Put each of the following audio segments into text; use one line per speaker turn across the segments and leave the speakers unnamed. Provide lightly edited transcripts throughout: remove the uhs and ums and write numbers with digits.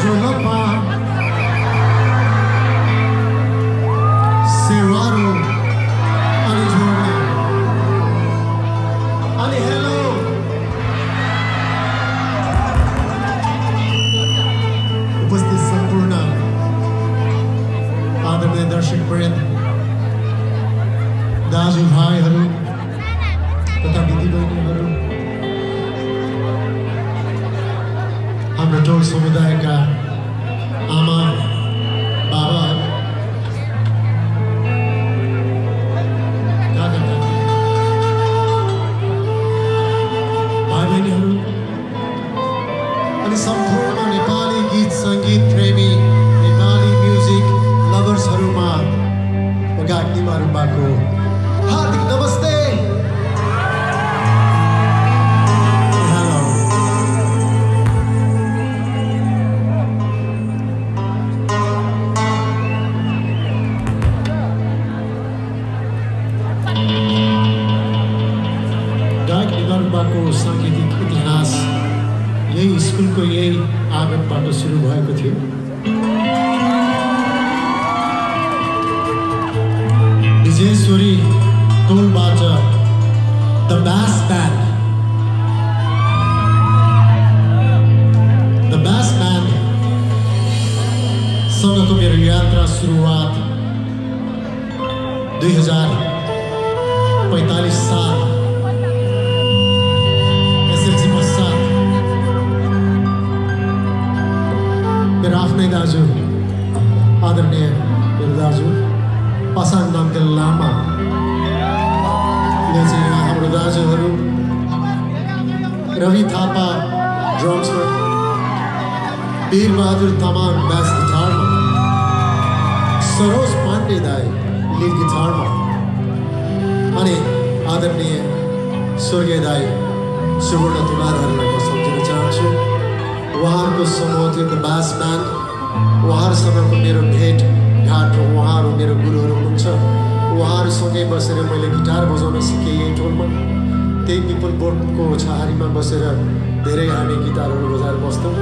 झोलपा सेवारो अनि झोलमा अनि हेलो उपस्थित सम्पूर्ण आदरणीय दर्शकवृन्द दाजुभाइहरू तथा दिदीबहिनीहरू हाम्रो टोल समुदायका आमा बाबा काका काकी भाइ बहिनीहरू अनि सम्पूर्ण नेपाली गीत सङ्गीत प्रेमी नेपाली म्युजिक लभर्सहरूमा गाग्दीमाहरू भएको हार्दिक नमस्ते। गाग्दीमारुबाको साङ्गीतिक इतिहास यही स्कुलको यही आँगनबाट सुरु भएको थियो। विजयेश्वरी टोलबाट द ब्यास ब्यान्ड सँगको मेरो यात्रा सुरुवात 2045 साल एसएलसी पश्चात मेरो आफ्नै दाजु आदरणीय मेरो दाजु पासाङ नामदेल लामाले चाहिँ हाम्रो दाजुहरू रवि थापा ड्रम्समा, वीरबहादुर तामाङ ब्यास गिटारमा, सरोज पाण्डे दाई लिड गिटारमा अनि आदरणीय स्वर्गीय दाई सुवर्ण तुलाधरलाई म सम्झिन चाहन्छु। उहाँहरूको समूह थियो द ब्यास ब्यान्ड। उहाँहरूसँगको मेरो भेट घाट र उहाँहरू मेरो गुरुहरू हुनुहुन्छ। उहाँहरूसँगै बसेर मैले गिटार बजाउन सिकेँ यही टोलमा। त्यही पिपल बोर्डको छहारीमा बसेर धेरै हामी गिटारहरू बजाएर बस्थ्यौँ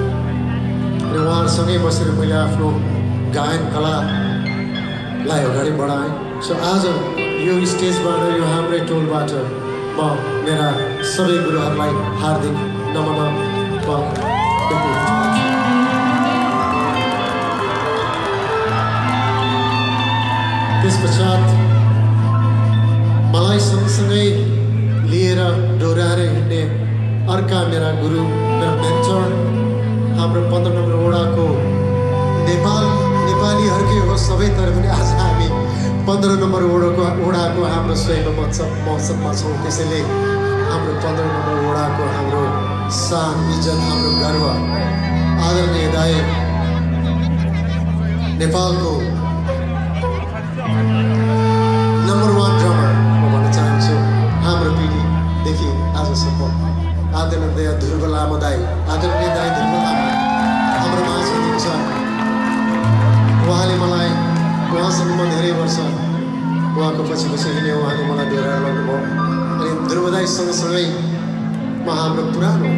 र उहाँहरूसँगै बसेर मैले आफ्नो गायन कलालाई अगाडि बढाएँ। सो आज यो स्टेजबाट यो हाम्रै टोलबाट म मेरा सबै गुरुहरूलाई हार्दिक नमन त्यसपश्चात मलाई सँगसँगै लिएर डोर्याएर हिँड्ने अर्का मेरा गुरु, मेरा मेन्टर, हाम्रो 15 नम्बर वडाको नेपालीहरूकै हो सबै तर पनि आज हामी 15 नम्बर वडाको हाम्रो स्वयं महोत्सवमा छौँ। त्यसैले हाम्रो 15 नम्बर वडाको हाम्रो शान इज्जत हाम्रो गर्व आदरणीय दाइ नेपालको नम्बर 1 ड्रमर म भन्न चाहन्छु हाम्रो पिँढीदेखि आजसम्म आदरणीय ध्रुव लामा दाई, आदरणीय दाई ध्रुव लामा हाम्रो माझ हुनुहुन्छ। उहाँले मलाई उहाँसँग म धेरै वर्ष उहाँको पछि हिँडेँ। उहाँले मलाई डोर्याएर लग्नुभयो अनि ध्रुव दाई सँगसँगै म हाम्रो पुरानो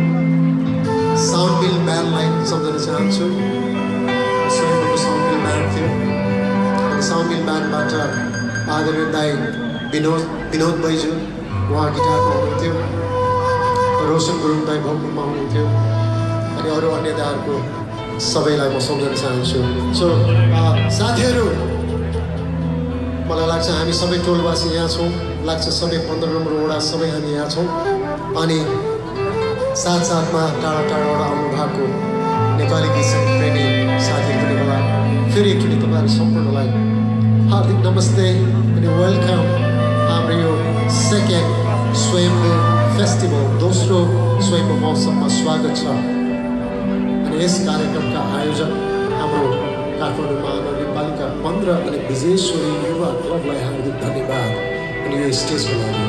साउन्ड मिल ब्यान्डलाई सम्झन चाहन्छु। स्वयंको साउन्ड मिल ब्यान्ड थियो अनि साउन्ड मिल ब्यान्डबाट आदरणीय दाई विनोद बैजू उहाँ गिटारमा हुनुहुन्थ्यो, रोशन गुरुङ दाई भोकमा हुनुहुन्थ्यो अनि अरू अन्य दाईहरूको सबैलाई म सम्झन चाहन्छु। सो साथीहरू, मलाई लाग्छ हामी सबै टोलवासी यहाँ छौँ, लाग्छ सबै 15 नम्बर वडा सबै हामी यहाँ छौँ अनि साथसाथमा टाढा टाढाबाट आउनु भएको नेपाली गीत सङ्गीत प्रेमी साथीहरू पनि होला। फेरि एकचोटि तपाईँहरू सम्पूर्णलाई हार्दिक नमस्ते अनि वेलकम हाम्रो यो सेकेन्ड स्वयम्भू फेस्टिभल, दोस्रो स्वयम्भू महोत्सवमा स्वागत छ। अनि यस कार्यक्रमका आयोजक हाम्रो काठमाडौँ महानगरपालिका 15 अनि विजयेश्वरी युवा क्लबलाई हार्दिक धन्यवाद अनि यो स्टेजको लागि।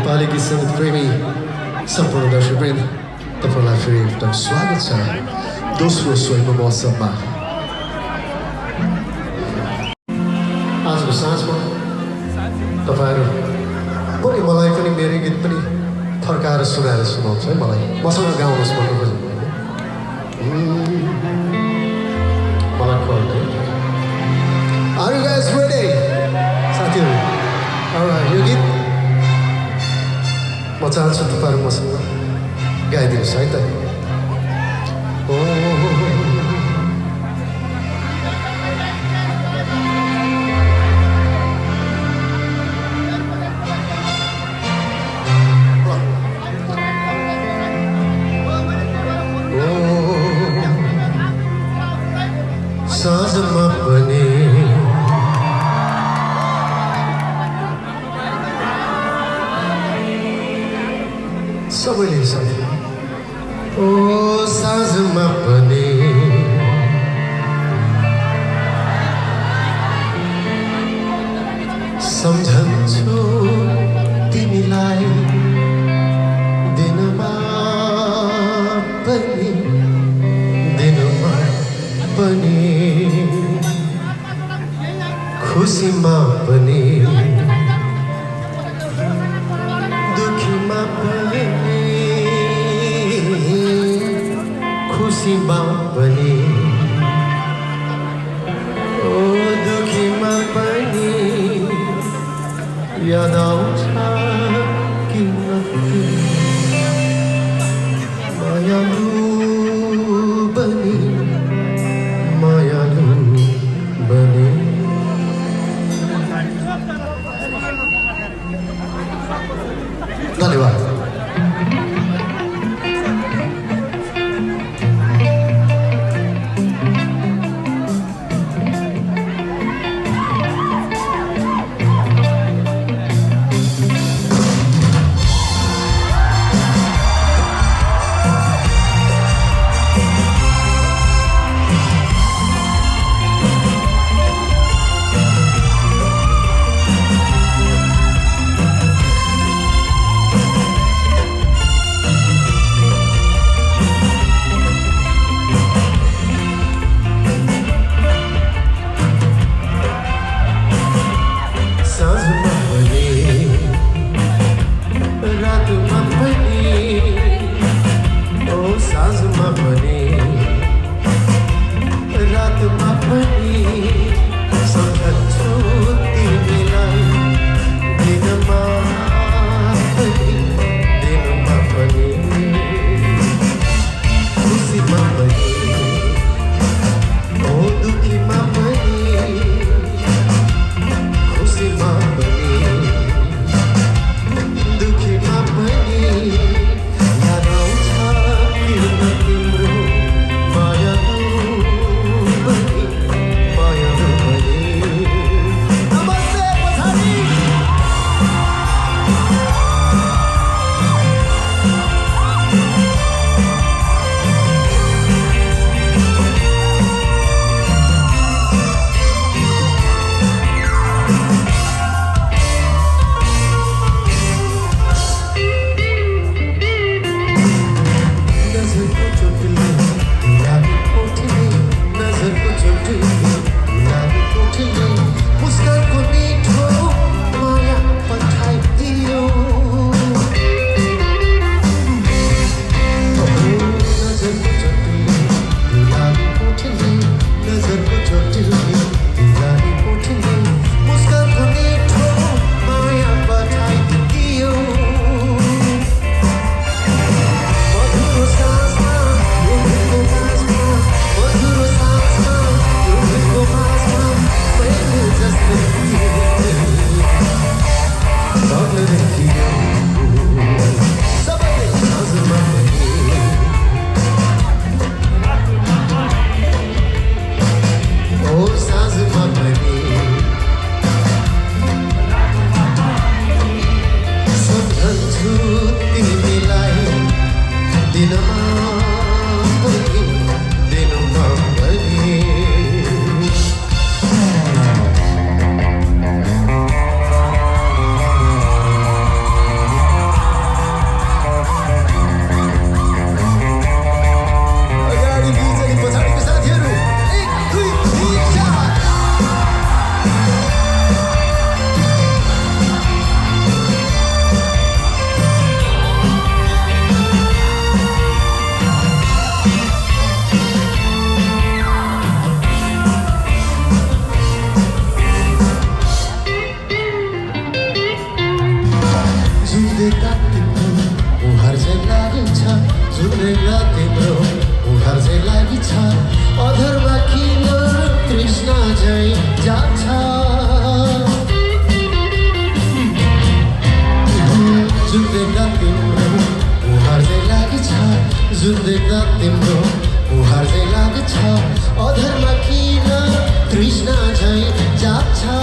नेपाली गीत सङ्गीत प्रेमी सम्पूर्ण दर्शकवृन्द तपाईँलाई फेरि एकपटक स्वागत छ दोस्रो स्वयं महोत्सवमा। आजको साँझमा तपाईँहरू पनि मलाई पनि मेरो गीत पनि फर्काएर सुनाएर सुनाउँछ है मलाई मसँग गाउनुहोस् भन्नु खोजेको मलाई खोल्दै Are you guys ready? साथीहरू यो गीत म चाहन्छु तपाईँहरू मसँग गाइदिनुहोस् है त। साँझमा पनि सबैले साथी ओ साँझमा पनि सम्झन्छु तिमीलाई दिनमा पनि खुसीमा पनि दुखीमा पनि खुसीमा पनि ओ दुखीमा पनि याद आउँछ किन मायालु बनी मायालु बनी धन्यवाद। देख्दा तिम्रो उधार चाहिँ लागि छ अधरमा किन तृष्णा झै जान्छ जुन देख्दा तिम्रो उधार चाहिँ लागि छ जुन देख्दा तिम्रो उधार चाहिँ लागि छ अधरमा किन तृष्णा झै जान्छ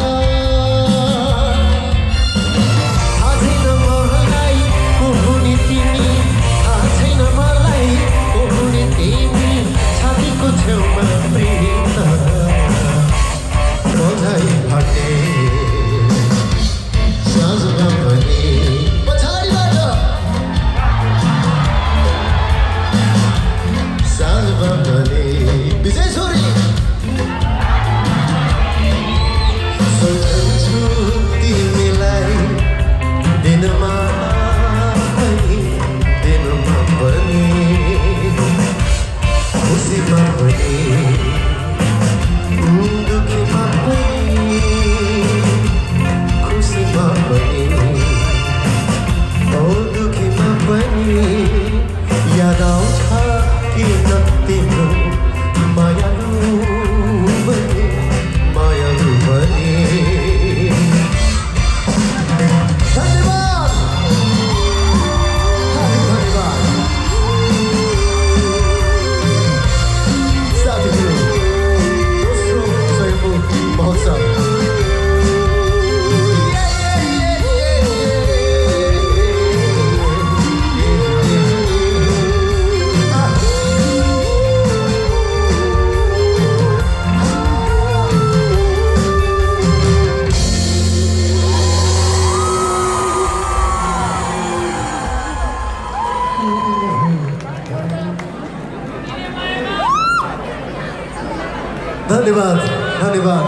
धन्यवाद धन्यवाद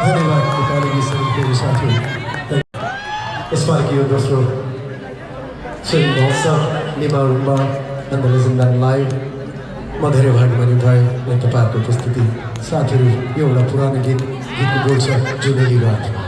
धन्यवाद नेपाली गीत सङ्गीतको साथी यसपालिको यो दोस्रो फिल्म महोत्सव निमारुङमा नन्दलेजन्दा लाइभ म धेरै भाग्यमानी भएँ र तपाईँहरूको उपस्थिति साथीहरू यो एउटा पुरानो गीतको बोल छ जुनेली रात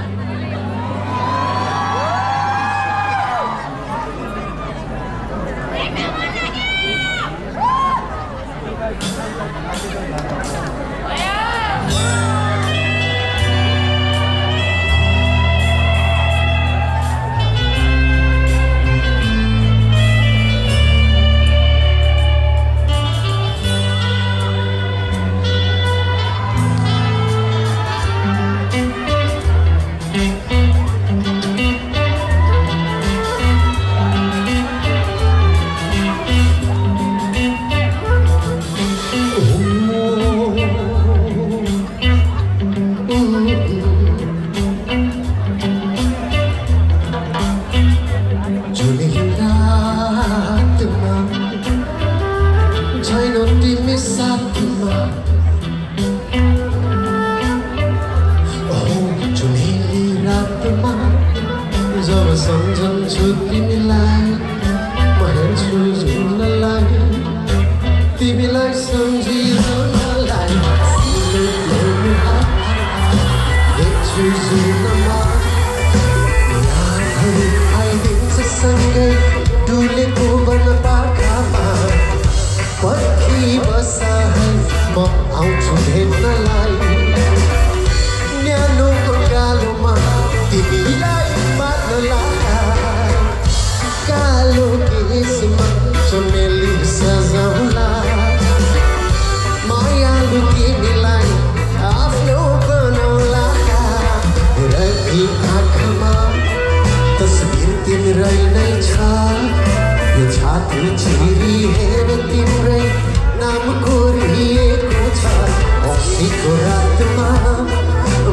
जब सम्झन्छु तिमीलाई म हेर्छु जुनलाई तिमीलाई सम्झिरहनलाई देख्छु जुनमा यादहरू आइदिन्छ सँगै डुलेको वनपाखामा पर्खी बस म आउँछु भेट्नलाई न्यानो कालोमा तिमीलाई कालो केसमा चमेली सजाउला मायालु तिमीलाई आफ्नो बनाउला रकी आँखामा तस्बिर तिम्रै नै छ यो छाती चिरी हेर तिम्रै नाम कोरिएको छ औँसीको रातमा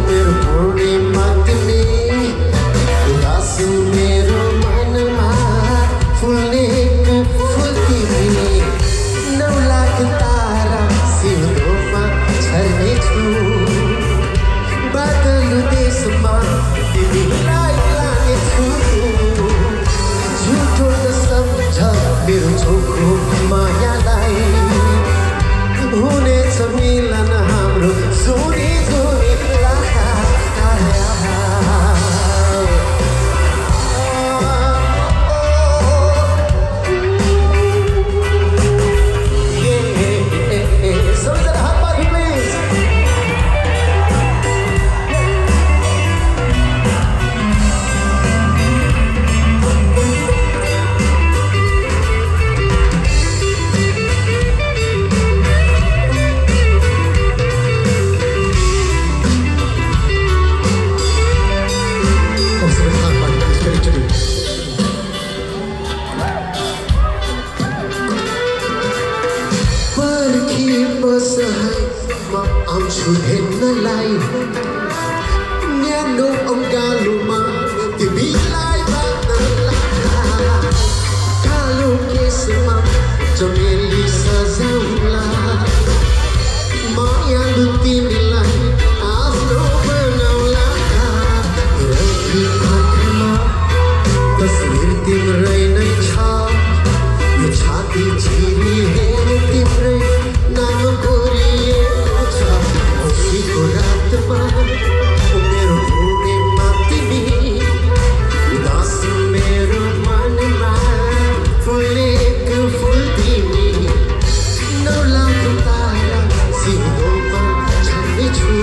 मेरो पूर्णिमा तिमी उदासी मेरो मनमा फुल्ने फुल तिमी 9 लाख तारा सिउँदोमा छर्नेछु बादल देशमा तिमीलाई लानेछु झुटो नसम्झ मेरो चोखो मायालाई हुनेछ मिलन हाम्रो जोडी जोडी basahay maam suhen na lay Nyano ang galuma Tibilay ba ng lahat Kalukis mam Jamili sa zawla Maya luti nilay Afno banaw lahat Iragi akma Taswir timray na chap Yo chati chiri hai timray Naam koriye ucha Hoshi ko raat ma O mero pune matimi Udas mero man ma Fule ek ful timi No lang taya Sino pa chane chu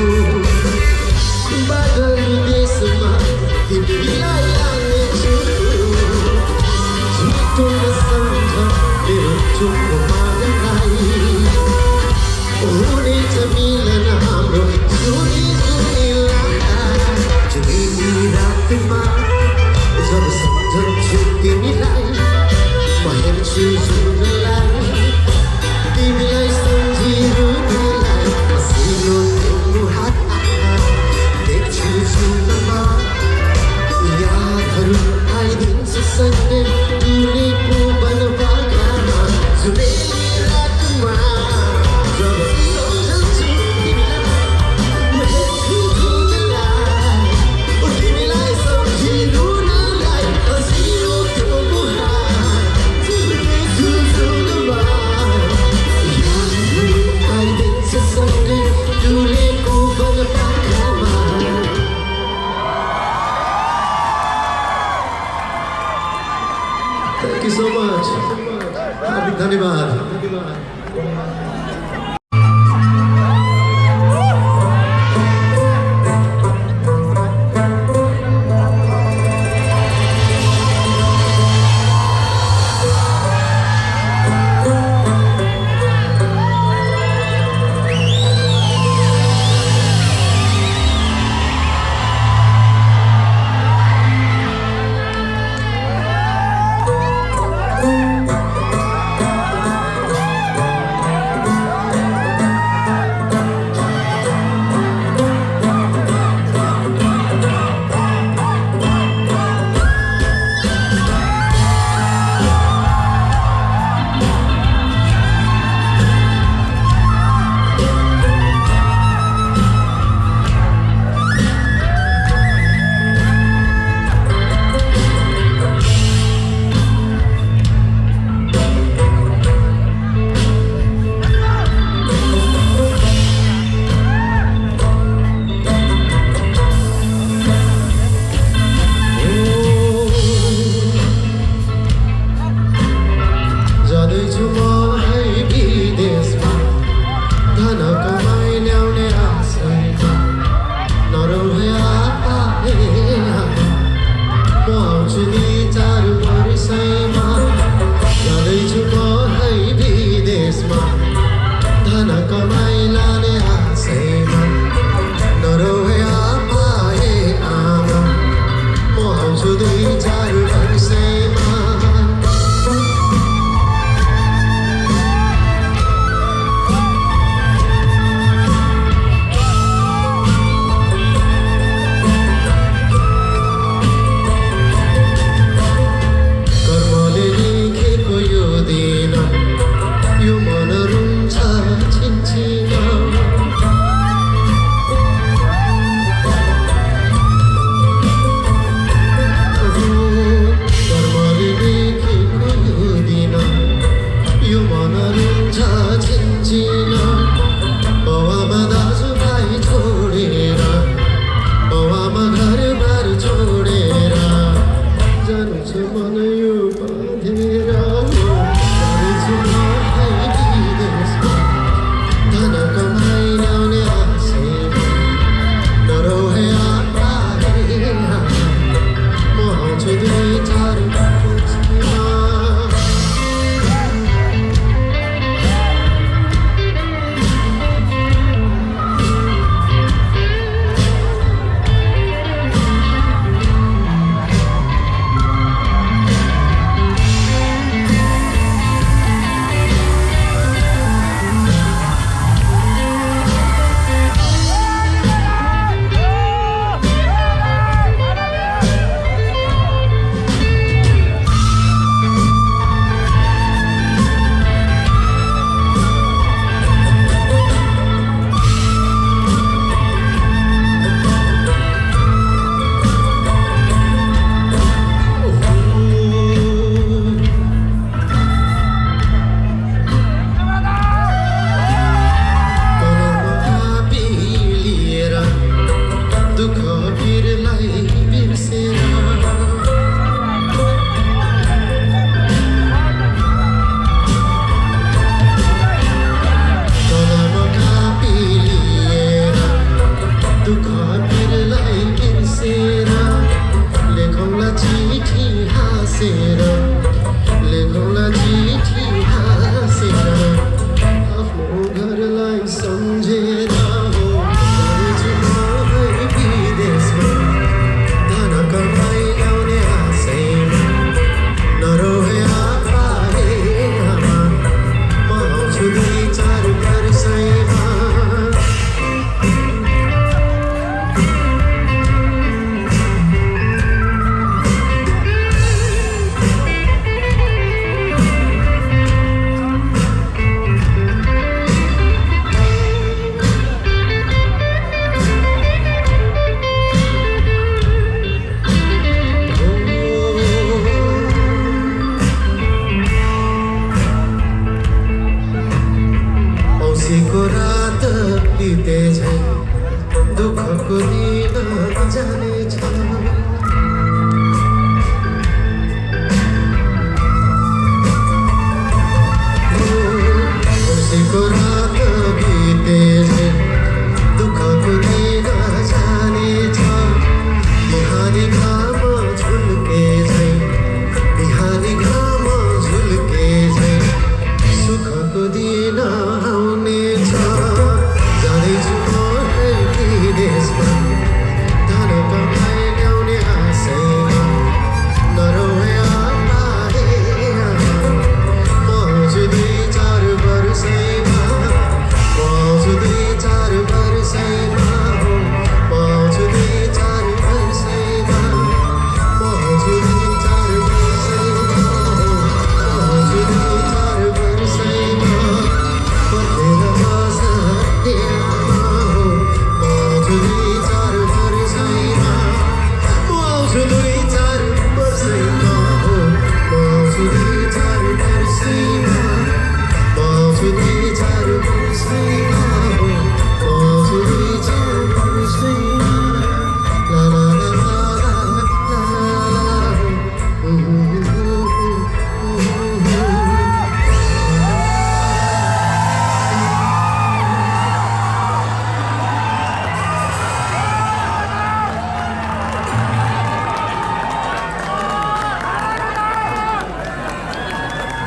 Badal des ma Tibilay ang chu Jito na samjha Mero chuko magalay Uni jamilan hamro Suni suni laka Juni raat ma Jab samjhan chuki nilay Mahir chuju nilay Timilay samjiru nilay Asino temu hat Dek chuju nama Yaad haru ay din sa sande Duli ko banabagana Zuneli raat ma Jab samjhan chuki nilay Mahir chuju nilay Timilay samjiru nilay Asino temu hat Dek chuju nama Ay din sa sande Duli ko banabagana Thank you so much. Happy धन्यवाद.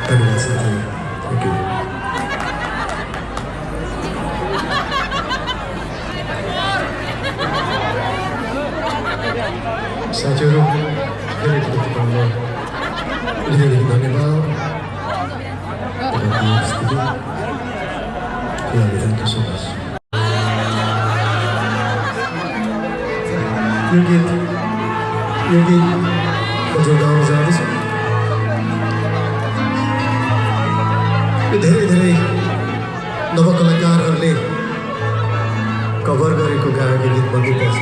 धन्यवाद साथी, thank you. साथीहरू धेरै धन्यवाद। हृदयदेखि धन्यवाद तपाईँको उपस्थितिको लागि। Thank you so much. यो गीत म जो गाउन जाँदैछु यो धेरै नवकलाकारहरूले कभर गरेको गाएको गीत भन्दै पर्छ।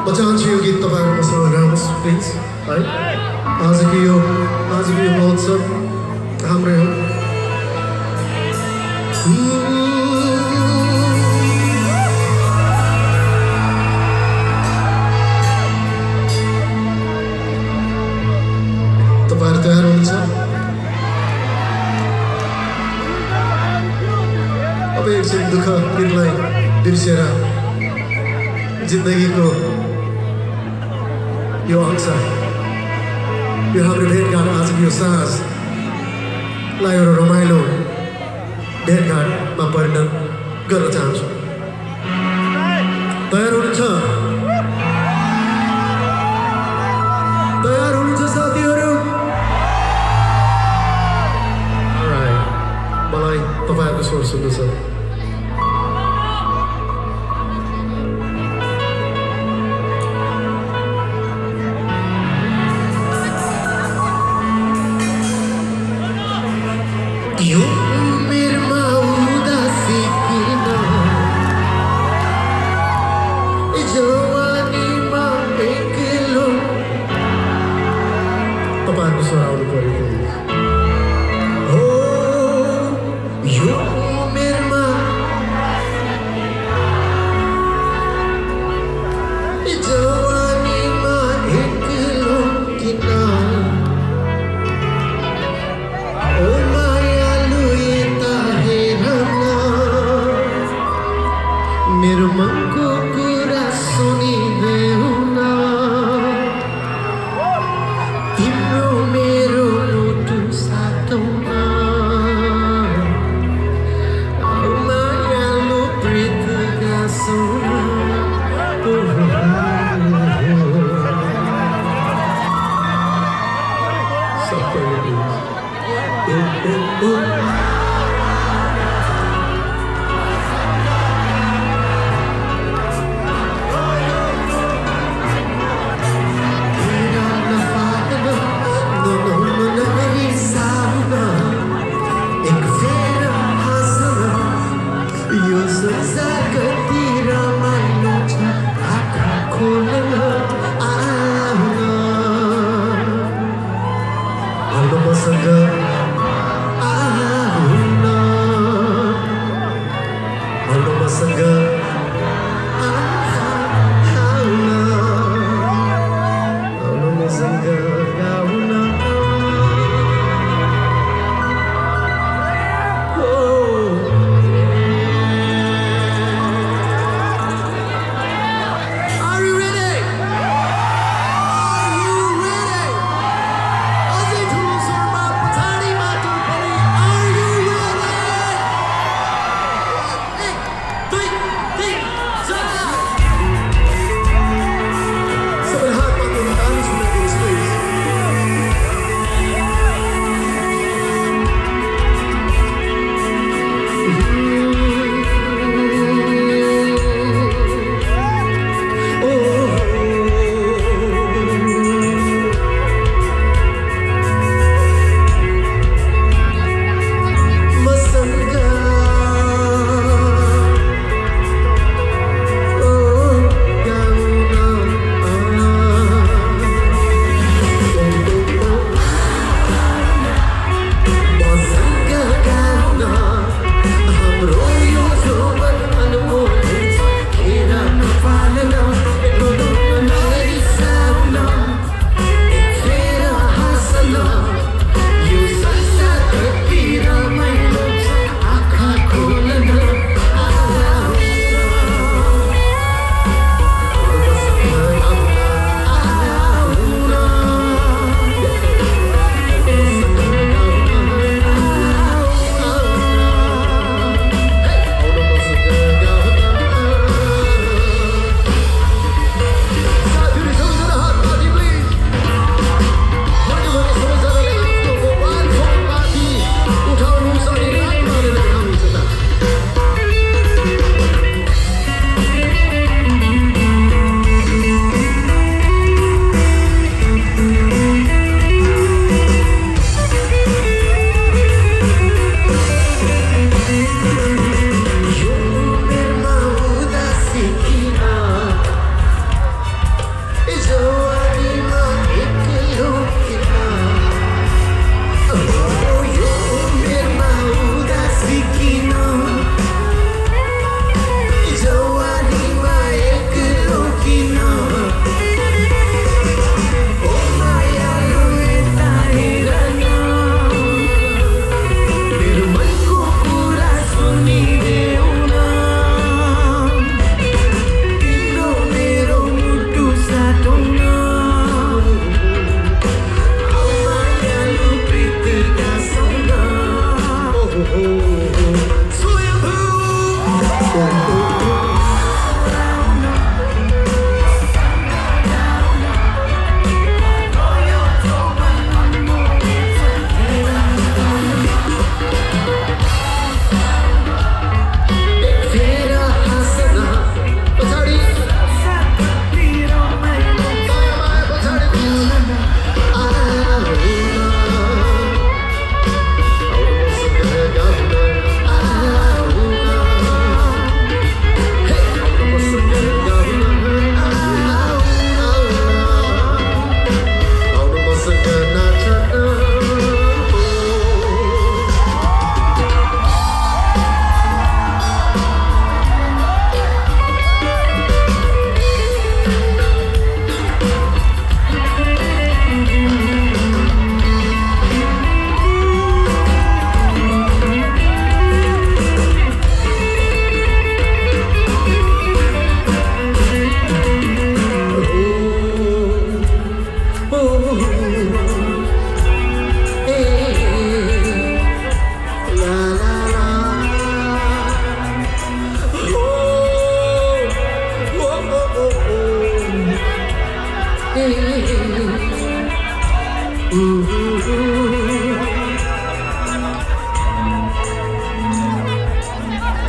म चाहन्छु यो गीत तपाईँहरू मसँग गाउनुहोस् प्लिज है। आजको यो महोत्सव हाम्रै हो। तपाईँहरू तयार हुनुहुन्छ? अब एकछिन दुःख पिरलाई बिर्सेर जिन्दगीको यो अंश, यो हाम्रो भेटघाट, आजको यो साँझलाई एउटा रमाइलो भेटघाटमा परिणत गर्न चाहन्छु। तयार हुनुहुन्छ? तयार हुनुहुन्छ साथीहरू? मलाई तपाईँहरूको स्वर सुन्नु छ। यो उमेरमा उदासी किन, जवानीमा एक्लो। तपाईँहरूको स्वर आउनु पर्यो। हो यो उमेरमा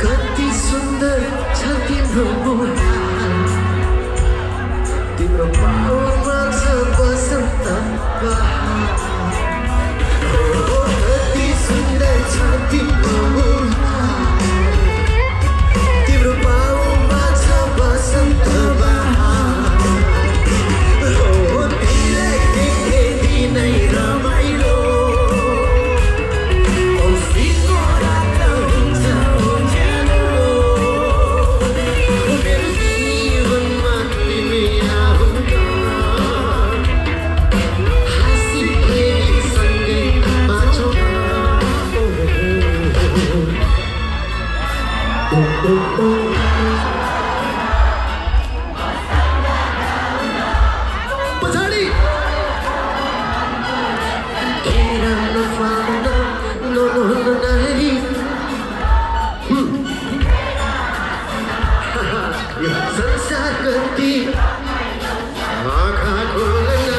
कति सुन्दर छ तिम्रो मुहार, तिम्रो पाउमा छ बसन्त बहार। कति सुन्दर छ तिम्रो मुहार, तिम्रो पाउमा छ बसन्त बहार। तिमीलाई देखे दिनै रमाइलो, औँसीको रात हुन्छ उज्यालो। मेरो जीवनमा तिमी आउन, हाँसी खेली सँगै बाँचौँ। पछाडि नारी यो संसार कति आँखा खोल्न।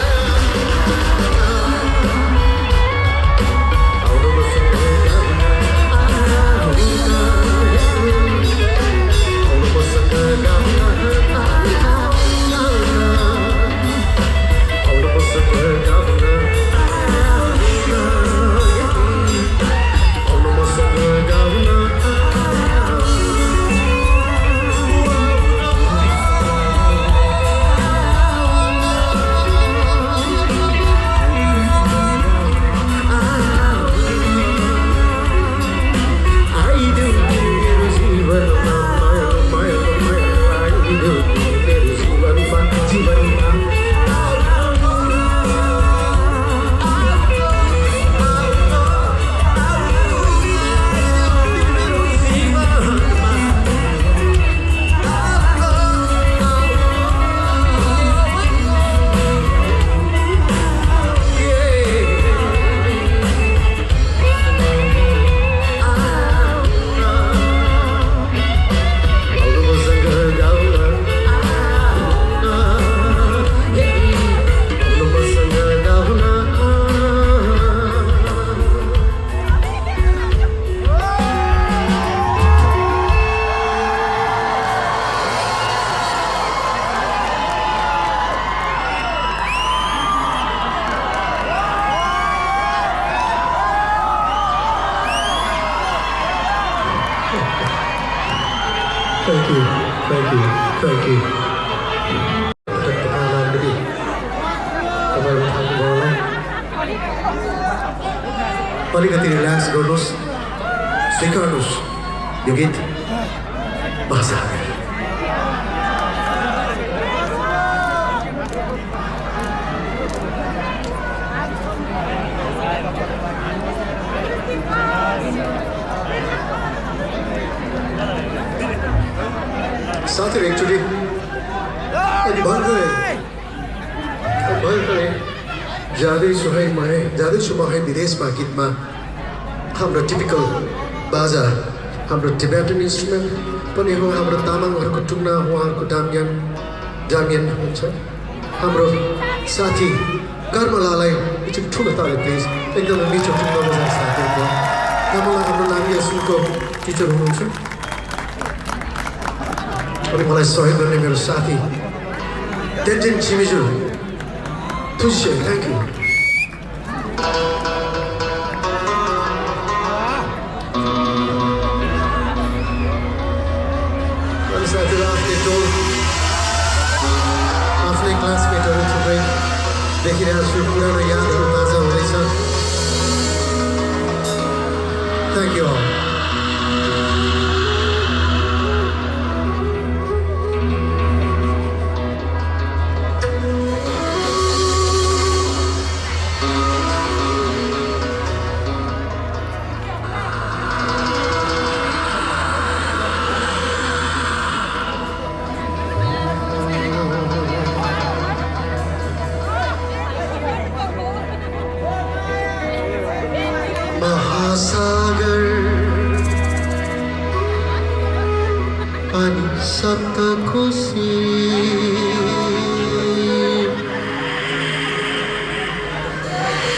आउनु मसँग गाउन, आउनु मसँग गाउन, आउनु मसँग गाउन, आउनु मसँग गाउन। आइदेऊ मेरो जीवनमा माया माया माया, आइदेऊ मेरो जीवनमा जीवनमा। Thank you, thank you, thank you. Tekanan tadi, तपाईँ थाक्नुभयो। अलिकति रिल्याक्स गर्नुहोस्, स्वीकार्नुहोस् यो गीत महासागर। साथीहरू एकचोटि जाँदैछु है म है, जाँदैछु म है विदेशमा गीतमा हाम्रो टिपिकल बाजा हाम्रो टिबेटन इन्स्ट्रुमेन्ट पनि हो हाम्रो तामाङहरूको टुङ्ना उहाँहरूको डामियन हुन्छ हाम्रो साथी कर्मलालाई एकचोटि ठुलो ताली प्लिज एकदमै मिठो टुङ्ना बजाएर साथीहरूको कर्मला हाम्रो नानी स्कुलको टिचर हुनुहुन्छ अनि मलाई सहयोग गर्ने मेरो साथी टेन्टेन छिमिजु तुझे थ्याङ्क यू आफ्नै क्लासमेटहरू थुप्रै देखिरहेको छु पुरानो यादहरू ताजा हुँदैछ थ्याङ्क यू अल महासागर अनि सप्तको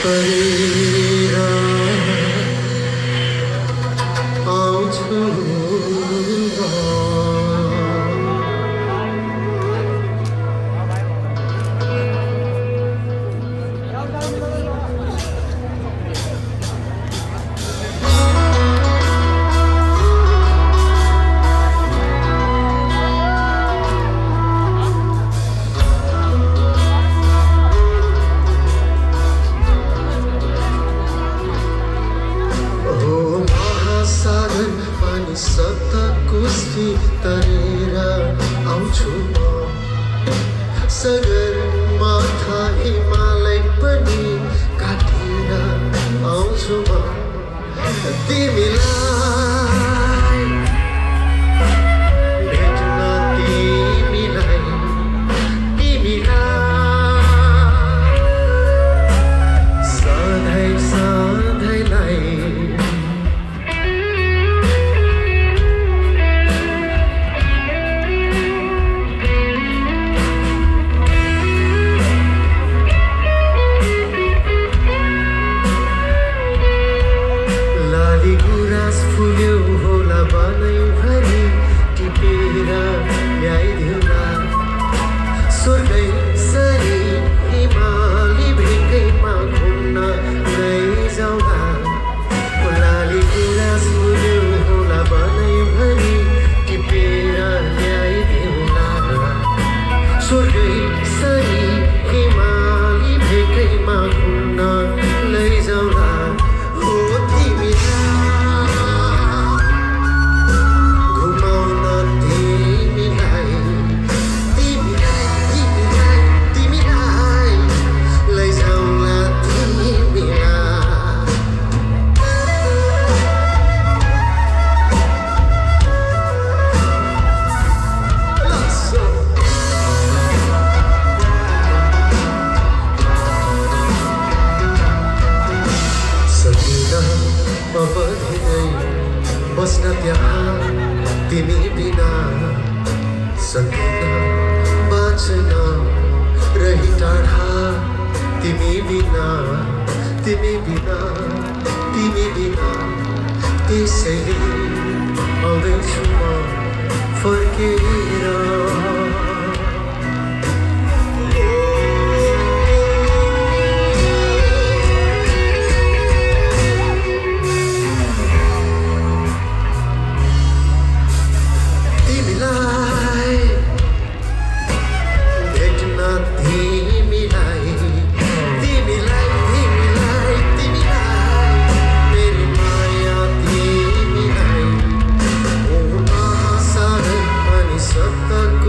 परेर आउँछु सप्तकोशी तरेर आउँछु म सगरमाथा हिमालय पनि काटेर आउँछु म तिमीलाई भेट्न सधैँ सधैँलाई फुल्यो होला बनैभरि टिपेर ल्याइदिउँला स्वर्गै सरी हिमाली भेगैमा घुम्न लैजाउँला लाली गुराँस फुल्यो होला बनैभरि टिपेर ल्याइदिउँला स्वर्गै सरी हिमाली भेगैमा घुम्न लैजाउँला बस्न त्यहाँ तिमी बिना सकिन बाँच्न रही टाढा तिमी बिना त्यसैले आउँदैछु म फर्केर the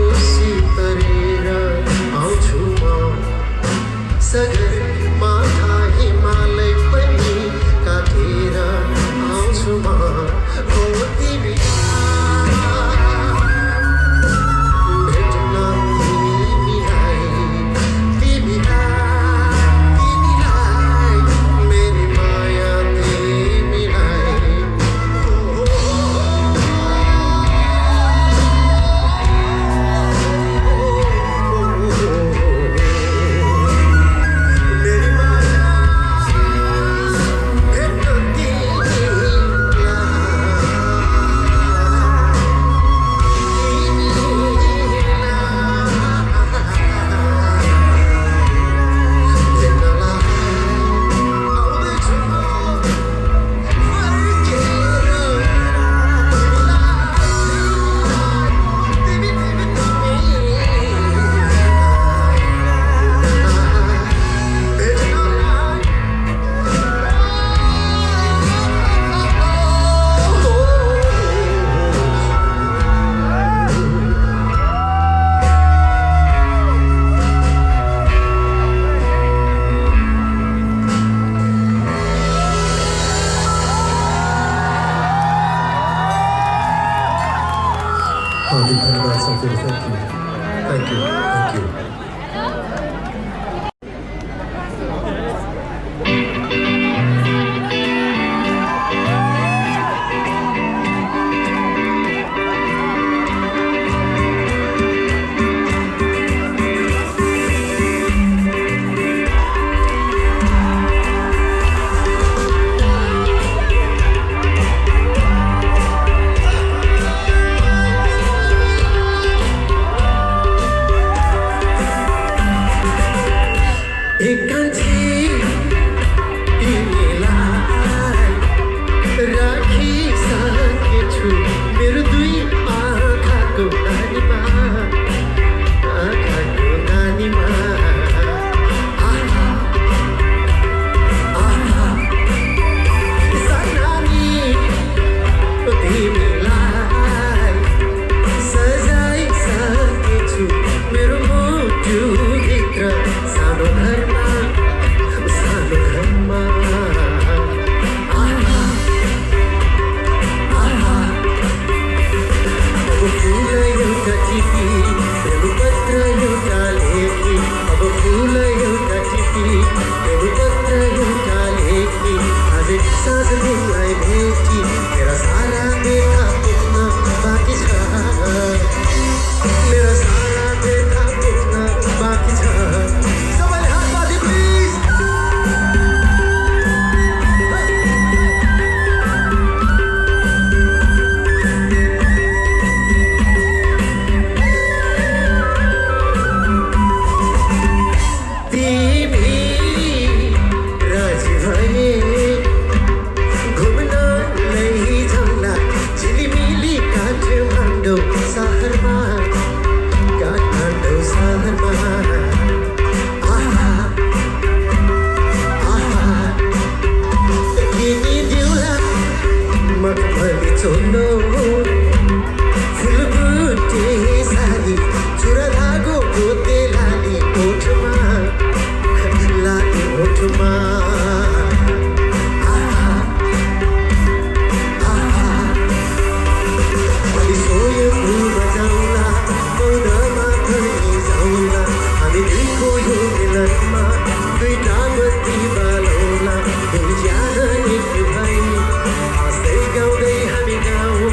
हार्दिक धन्यवाद छ फेरि थ्याङ्क यू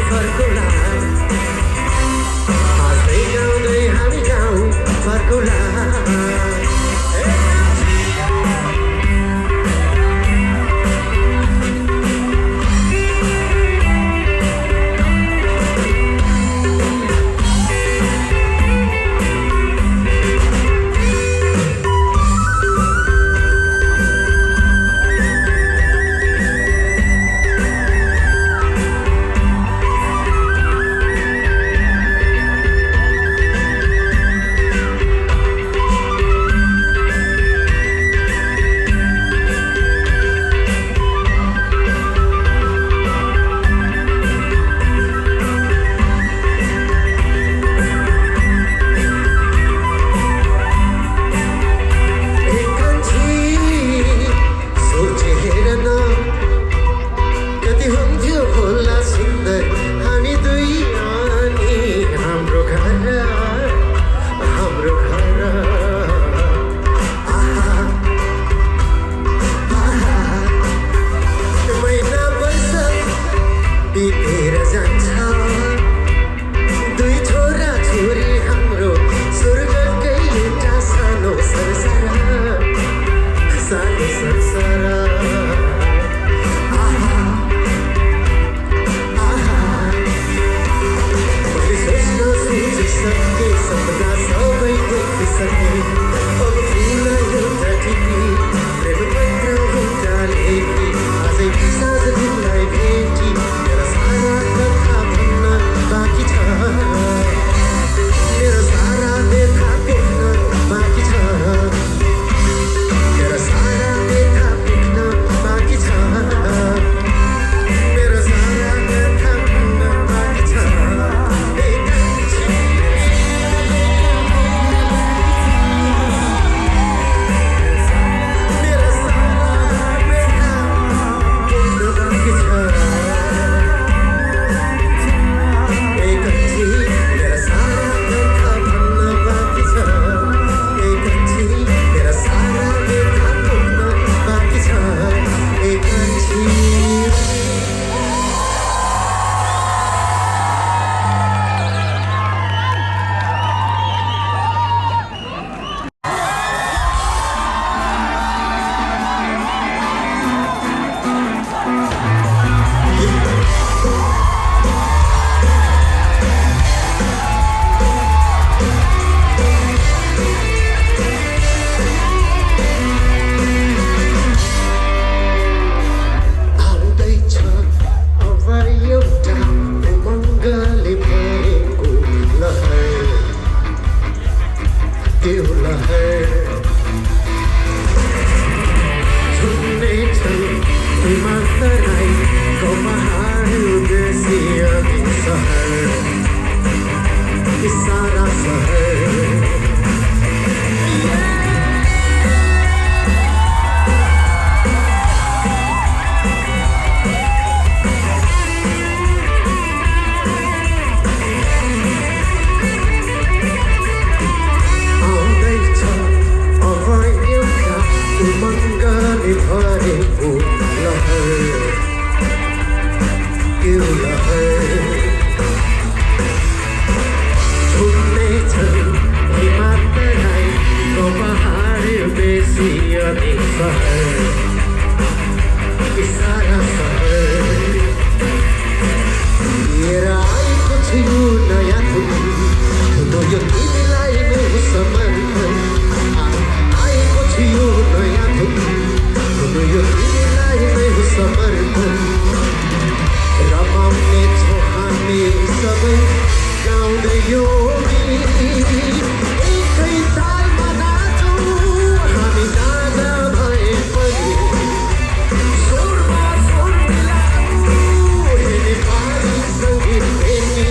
Farko
छु यो नयाँ धुन हुनु यो तिमीलाई नै हो समर्पण आएको छु यो नयाँ धुन हुनु यो तिमीलाई नै हो समर्पण रमाउने छौँ हामी सबै गाउँदै यो एकै तालमा नाचौँ हामी जाँदा भए पनि स्वरमा स्वर मिलाऊ हेर्ने पारी सङ्गीत प्रेमी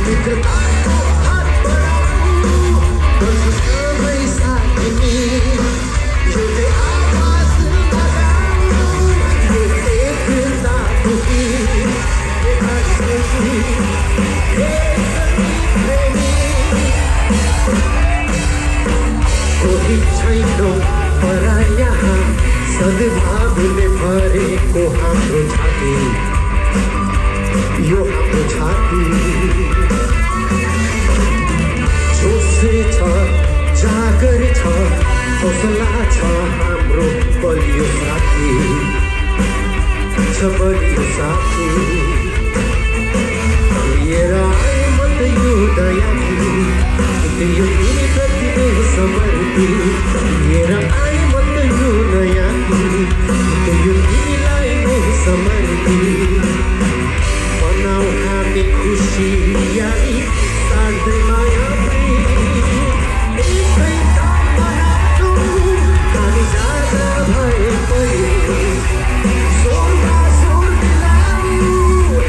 मित्रताको हात बढाऊ गर्छ सबै साथ तिमी एउटै आवाज लगाऊ यो एकता दुखी कोही छैनौ पराया सद्भावले भरेको हाम्रो छाती यो हाम्रो छाती जोस छ जागर छ हौसला छ हाम्रो बलियो साथी छ बलियो साथी लिएर आए म त यो दया यो तिमीप्रति नै हो समर्पित लिएर आए म त यो नयाँ यो तिमीलाई नै हो समर्पित बनाऊ हामी खुसियाली सार्दै माया एकै तालमा नाचौँ हामी जाँदा भए पनि स्वरमा स्वर मिलाऊ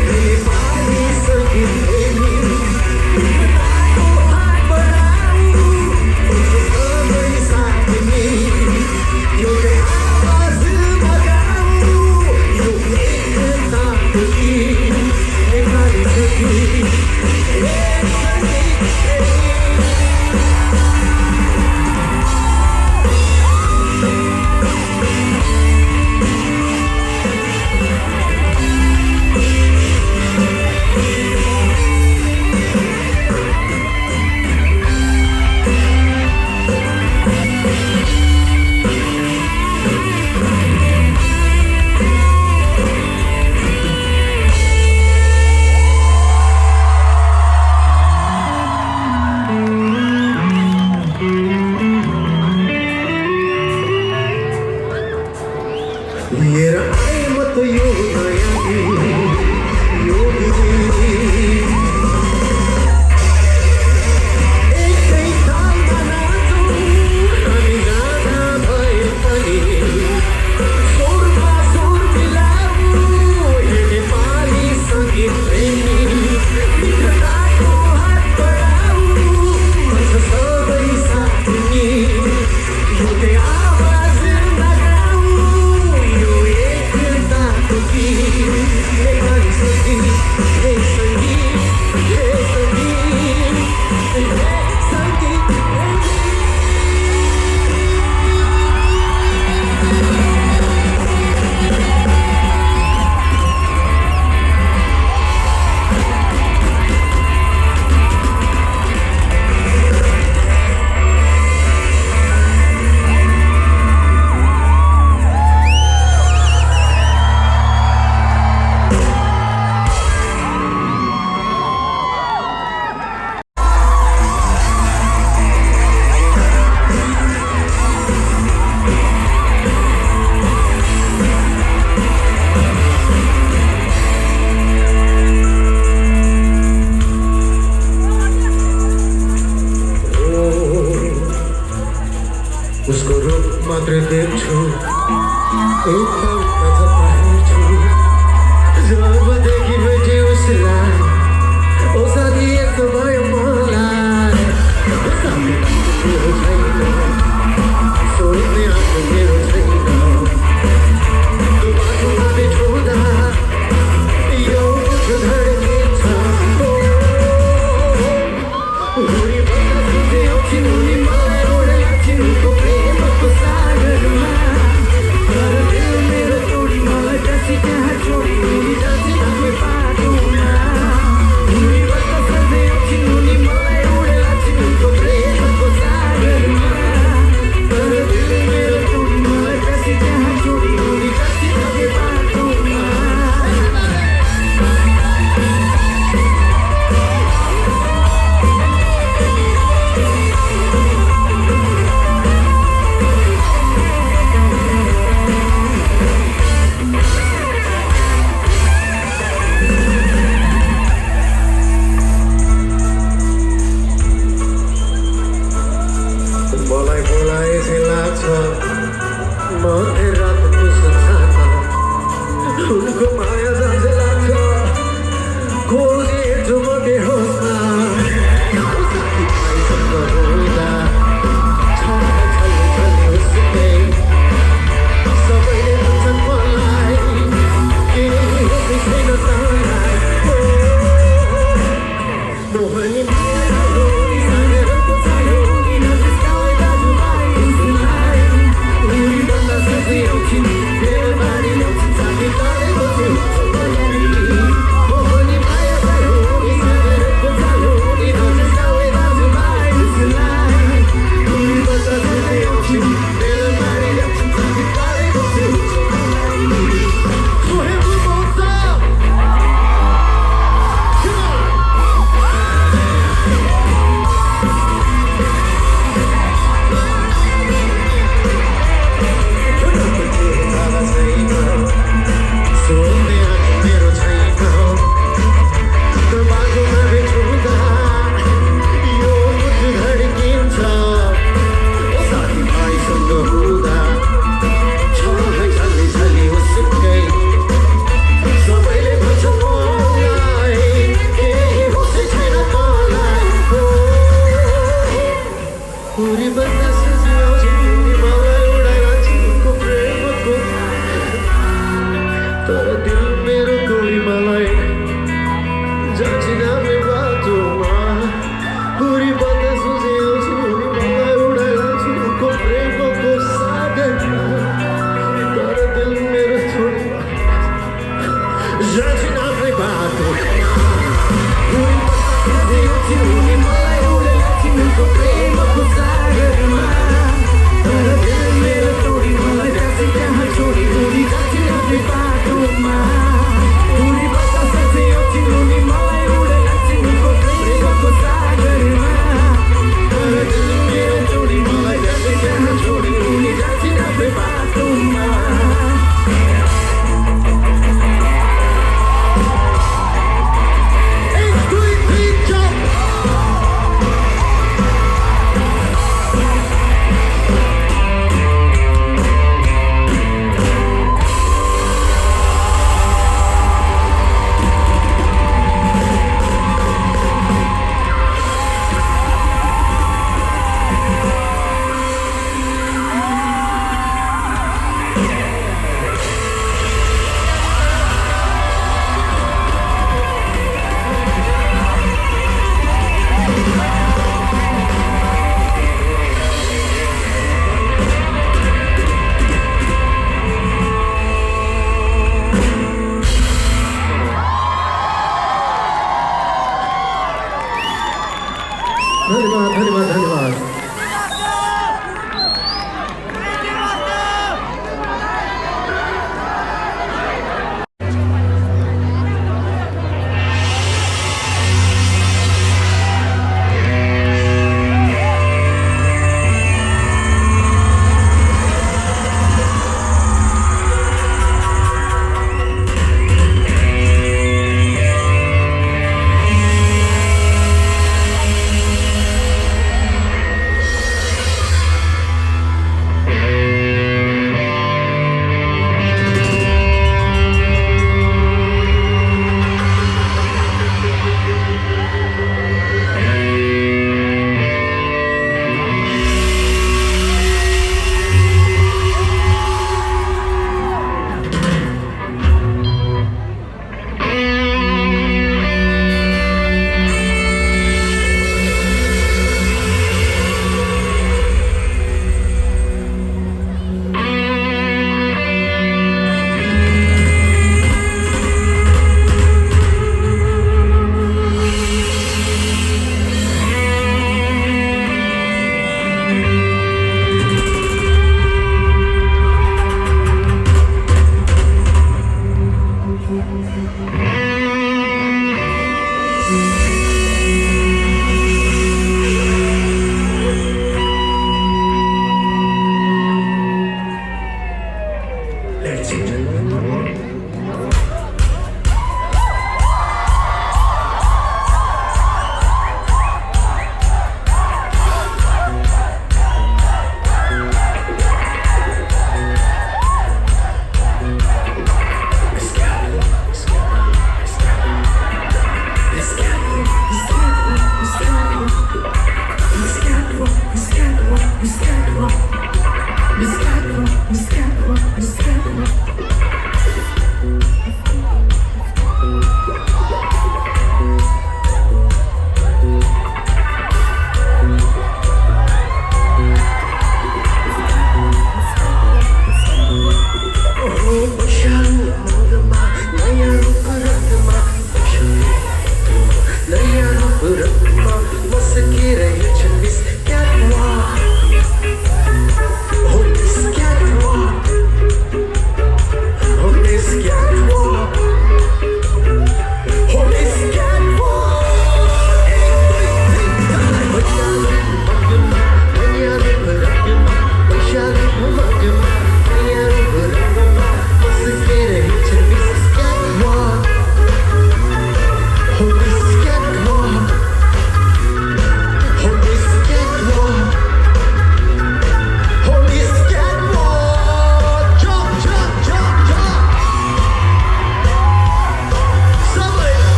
धन्यवाद धन्यवाद धन्यवाद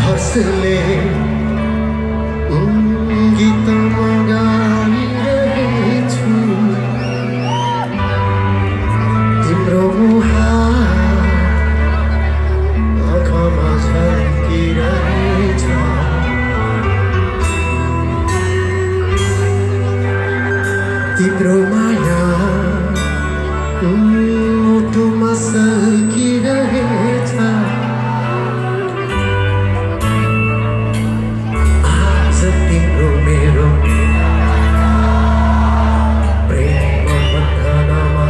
हर्षले गीत गाइरहेछु तिम्रो मुहार आँखामा झल्किरहेछ तिम्रो माया मुटुमा सल्किरहेछ तिम्रो मेरो प्रेम बन्धनमा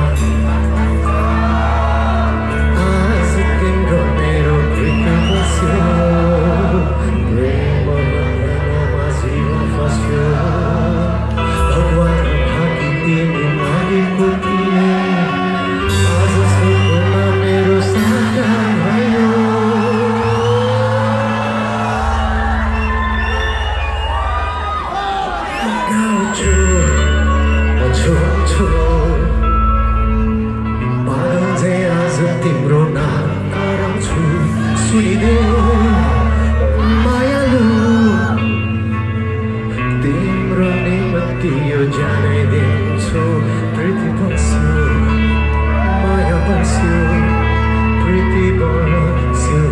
आज तिम्रो मेरो प्रीति बस्यो प्रेम बन्धनमा जीवन फस्यो भगवान भागी तिमी मागेको थिए आज सपना मेरो साकार भयो बाँझै आज तिम्रो नाम कराउँछु सुनिदेऊ मायालु तिम्रो निम्ति यो जानै दिन्छु प्रीति बस्यो माया बस्यो प्रीति बस्यो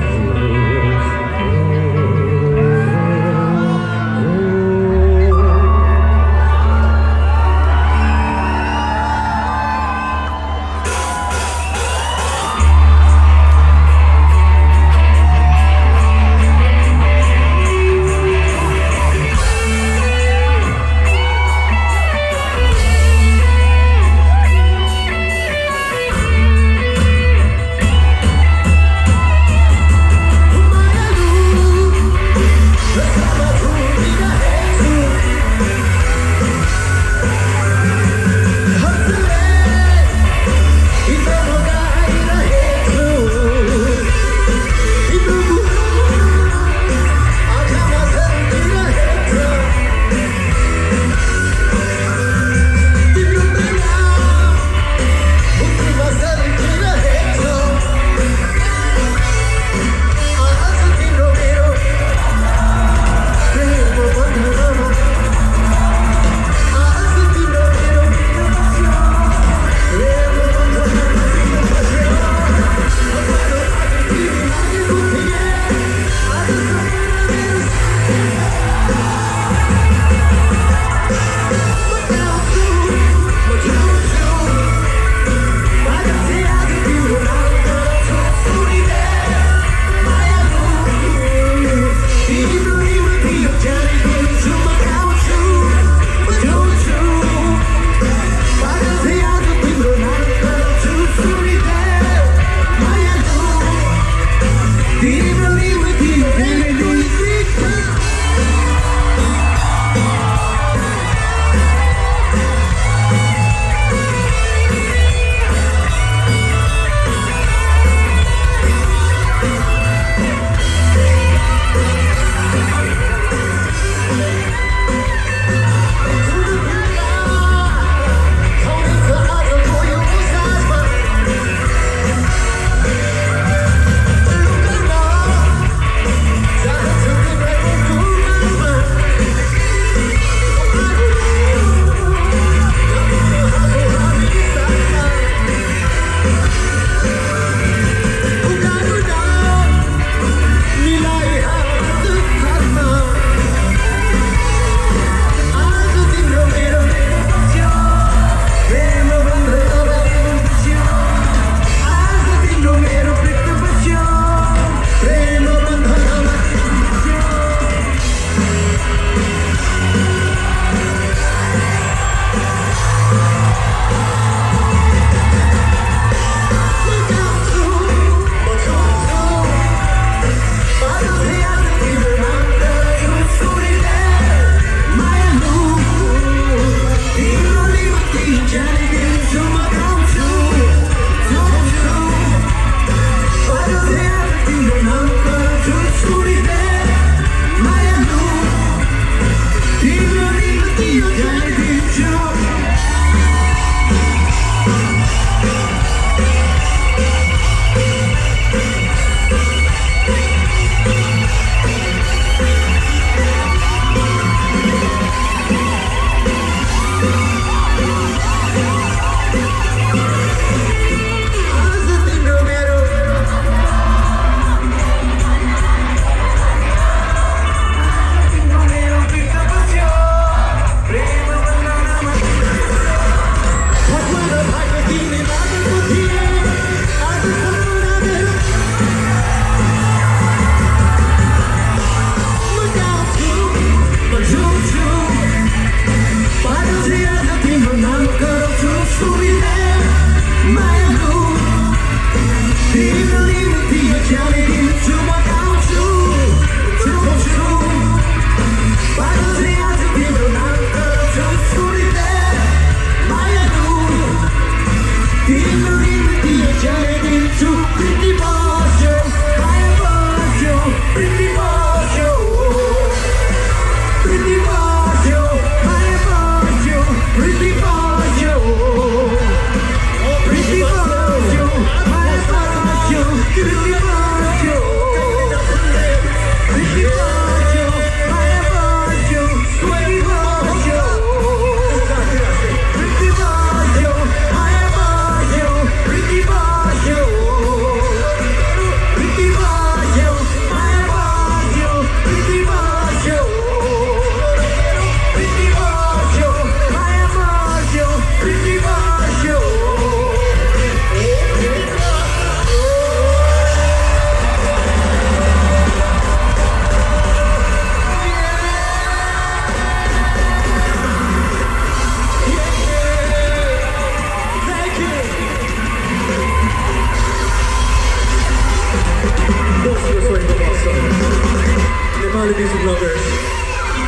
Nepali music lovers,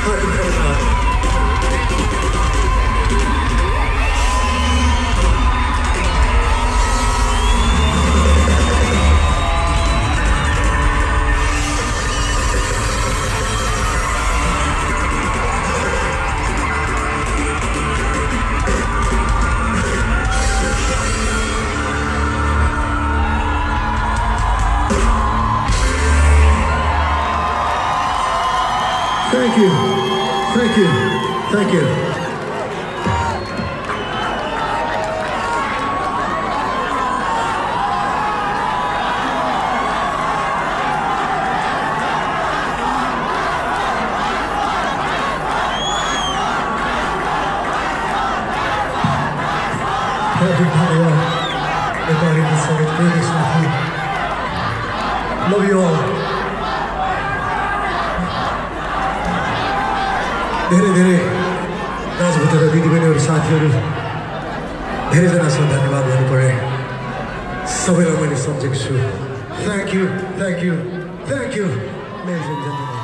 hardik प्रणाम। Thank you, thank you, thank you. Love you all. धेरै धेरै दाजुभाइ र दिदीबहिनीहरू साथीहरू धेरैजनासँग धन्यवाद भन्नु पर्यो। सबैलाई मैले सम्झेको छु। Thank you, thank you, thank you, ladies and gentlemen.